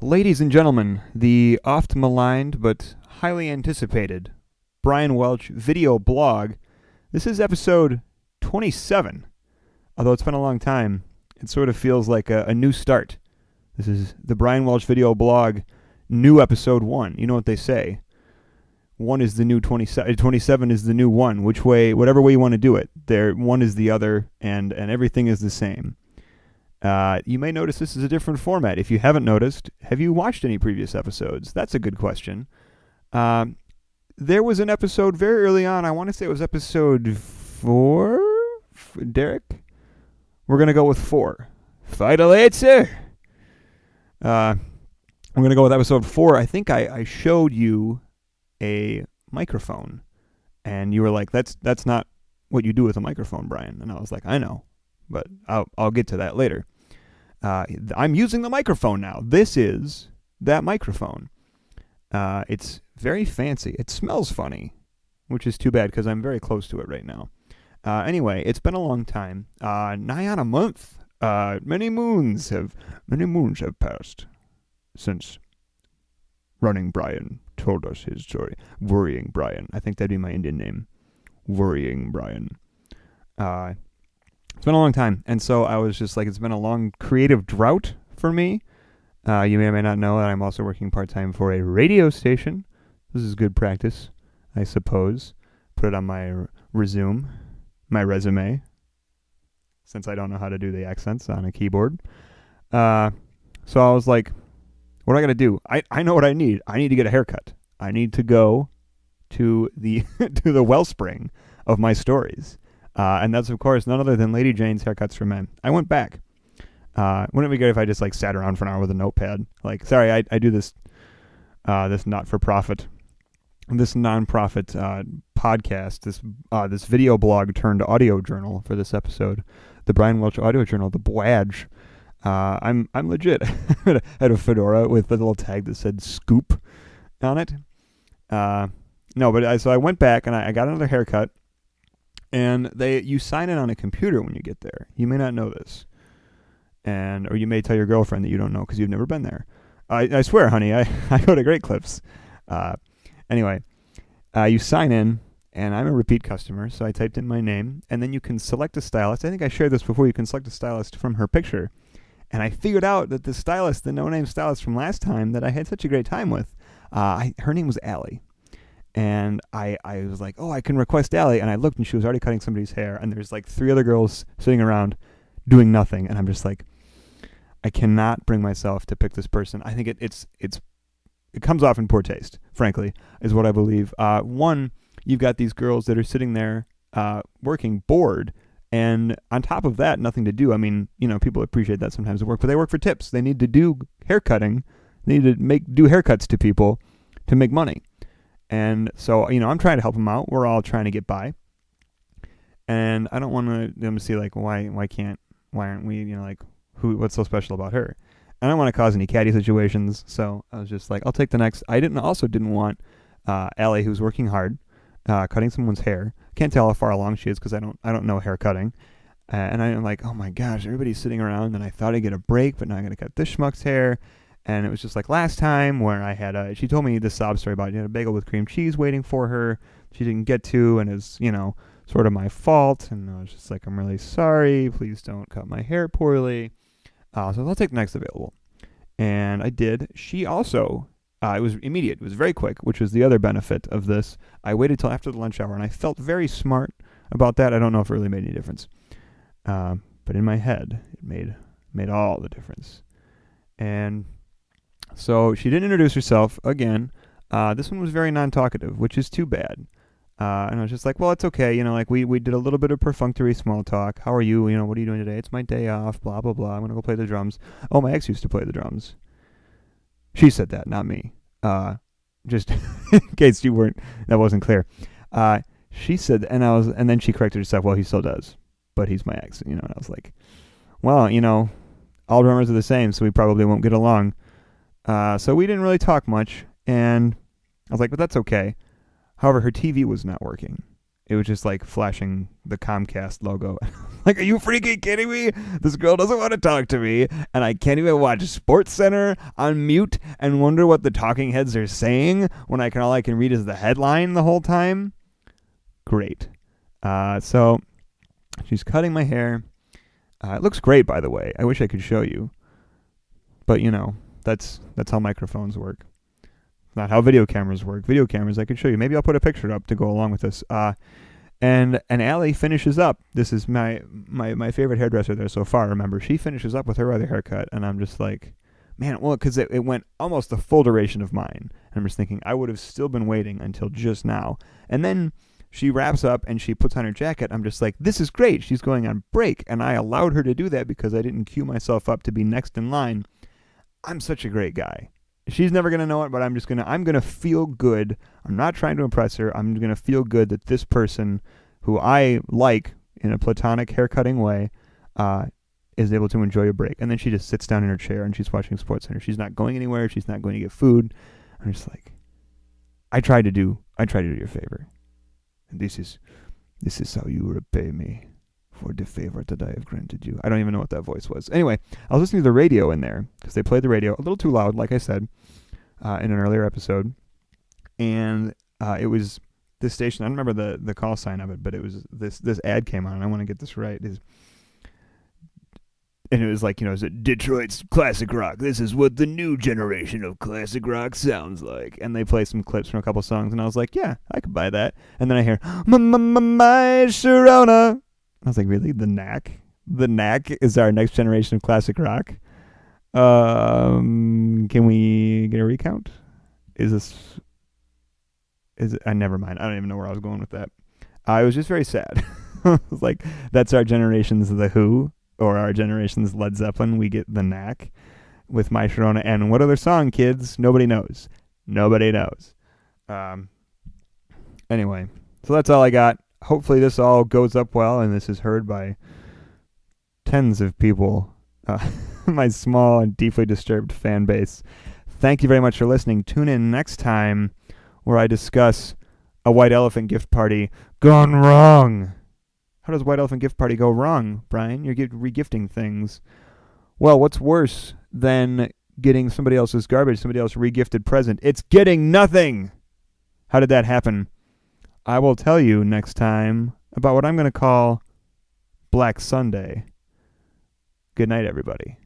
Ladies and gentlemen, the oft maligned but highly anticipated Brian Welch video blog. This is episode 27. Although it's been a long time, it sort of feels like a new start. This is the Brian Welch video blog, new episode 1. You know what they say. 1 is the new 27, 27 is the new 1. Which way, whatever way you want to do it, there 1 is the other, and everything is the same. You may notice this is a different format. If you haven't noticed, have you watched any previous episodes? That's a good question. There was an episode very early on. I want to say it was episode 4. Derek? We're going to go with 4. Final answer! We're going to go with episode 4. I think I showed you a microphone, and you were like, that's not what you do with a microphone, Brian. And I was like, I know, but I'll get to that later. I'm using the microphone now. This is that microphone. It's very fancy. It smells funny, which is too bad because I'm very close to it right now. Anyway, it's been a long time. Nigh on a month. Many moons have passed since Running Brian told us his story. Worrying Brian. I think that'd be my Indian name. Worrying Brian. It's been a long time, and so I was just like, it's been a long creative drought for me. You may or may not know that I'm also working part-time for a radio station. This is good practice, I suppose. Put it on my resume, since I don't know how to do the accents on a keyboard. So I was like, what do I got to do? I know what I need. I need to get a haircut. I need to go to the to the wellspring of my stories. And that's, of course, none other than Lady Jane's Haircuts for Men. I went back. Wouldn't it be great if I just sat around for an hour with a notepad? Sorry, I do this not-for-profit, this non-profit podcast, this video blog turned audio journal for this episode, the Brian Welch Audio Journal, the Bwadge. I'm legit. I had a fedora with a little tag that said "Scoop" on it. So I went back and I got another haircut. And you sign in on a computer when you get there. You may not know this. Or you may tell your girlfriend that you don't know because you've never been there. I swear, honey, I go to Great Clips. Anyway, you sign in, and I'm a repeat customer, so I typed in my name, and then you can select a stylist. I think I shared this before. You can select a stylist from her picture. And I figured out that the stylist, the no-name stylist from last time that I had such a great time with, her name was Allie. And I was like, oh, I can request Allie. And I looked, and she was already cutting somebody's hair. And there's 3 other girls sitting around doing nothing. And I'm just like, I cannot bring myself to pick this person. I think it comes off in poor taste, frankly, is what I believe. One, you've got these girls that are sitting there working bored. And on top of that, nothing to do. I mean, people appreciate that sometimes at work, but they work for tips. They need to do haircutting. They need to do haircuts to people to make money. And so, I'm trying to help them out. We're all trying to get by. And I don't want them to see, why aren't we, what's so special about her? I don't want to cause any catty situations. So I was just like, I'll take the next. I didn't want Allie, who's working hard, cutting someone's hair. Can't tell how far along she is because I don't know hair cutting. And I'm like, oh my gosh, everybody's sitting around. And I thought I'd get a break, but now I'm going to cut this schmuck's hair. And it was just like last time where I had she told me this sob story about, a bagel with cream cheese waiting for her. She didn't get to, and it's, sort of my fault. And I was just like, I'm really sorry. Please don't cut my hair poorly. So I'll take the next available. And I did. She also, it was immediate. It was very quick, which was the other benefit of this. I waited till after the lunch hour, and I felt very smart about that. I don't know if it really made any difference. But in my head, it made all the difference. And so she didn't introduce herself again. This one was very non-talkative, which is too bad. And I was just like, well, it's okay. We did a little bit of perfunctory small talk. How are you? What are you doing today? It's my day off, blah, blah, blah. I'm going to go play the drums. Oh, my ex used to play the drums. She said that, not me. Just in case that wasn't clear. She said, and then she corrected herself, well, he still does, but he's my ex. And I was like, well, all drummers are the same, so we probably won't get along. So we didn't really talk much, and I was like, but that's okay. However, her TV was not working. It was just like flashing the Comcast logo. Like, are you freaking kidding me? This girl doesn't want to talk to me, and I can't even watch Sports Center on mute and wonder what the talking heads are saying when all I can read is the headline the whole time. Great. So she's cutting my hair. It looks great, by the way. I wish I could show you, but that's how microphones work. Not how video cameras work. Video cameras, I could show you. Maybe I'll put a picture up to go along with this. And Allie finishes up. This is my favorite hairdresser there so far, remember. She finishes up with her other haircut, and I'm just like, man, well, because it went almost the full duration of mine. And I'm just thinking, I would have still been waiting until just now. And then she wraps up, and she puts on her jacket. I'm just like, this is great. She's going on break, and I allowed her to do that because I didn't queue myself up to be next in line. I'm such a great guy. She's never going to know it, but I'm going to feel good. I'm not trying to impress her. I'm going to feel good that this person who I like in a platonic haircutting way is able to enjoy a break. And then she just sits down in her chair and she's watching Sports Center. She's not going anywhere. She's not going to get food. I'm just like, I tried to do you a favor. And this is how you repay me for the favor that I have granted you. I don't even know what that voice was. Anyway, I was listening to the radio in there because they played the radio a little too loud, like I said, in an earlier episode. And it was this station. I don't remember the call sign of it, but it was this ad came on, and I want to get this right. And it was like, is it Detroit's classic rock? This is what the new generation of classic rock sounds like. And they play some clips from a couple songs, and I was like, yeah, I could buy that. And then I hear, my Sharona. I was like, really? The Knack? The Knack is our next generation of classic rock? Can we get a recount? Never mind. I don't even know where I was going with that. I was just very sad. I was like, that's our generation's The Who, or our generation's Led Zeppelin. We get The Knack with My Sharona. And what other song, kids? Nobody knows. Nobody knows. Anyway, so that's all I got. Hopefully this all goes up well, and this is heard by tens of people. My small and deeply disturbed fan base. Thank you very much for listening. Tune in next time where I discuss a White Elephant gift party gone wrong. How does White Elephant gift party go wrong, Brian? You're regifting things. Well, what's worse than getting somebody else's garbage, somebody else regifted present? It's getting nothing. How did that happen? I will tell you next time about what I'm going to call Black Sunday. Good night, everybody.